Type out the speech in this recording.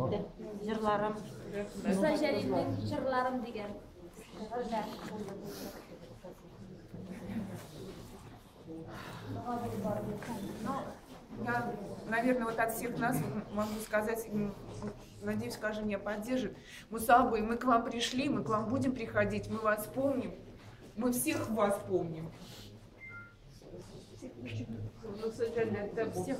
bitti. Jırlarım. Musa Şerif'in Jırlarım degan. Я, наверное, вот от всех нас могу сказать, надеюсь, Кажи меня поддержит. Мусабы, мы к вам пришли, мы к вам будем приходить, мы вас помним, мы всех вас помним. Всех.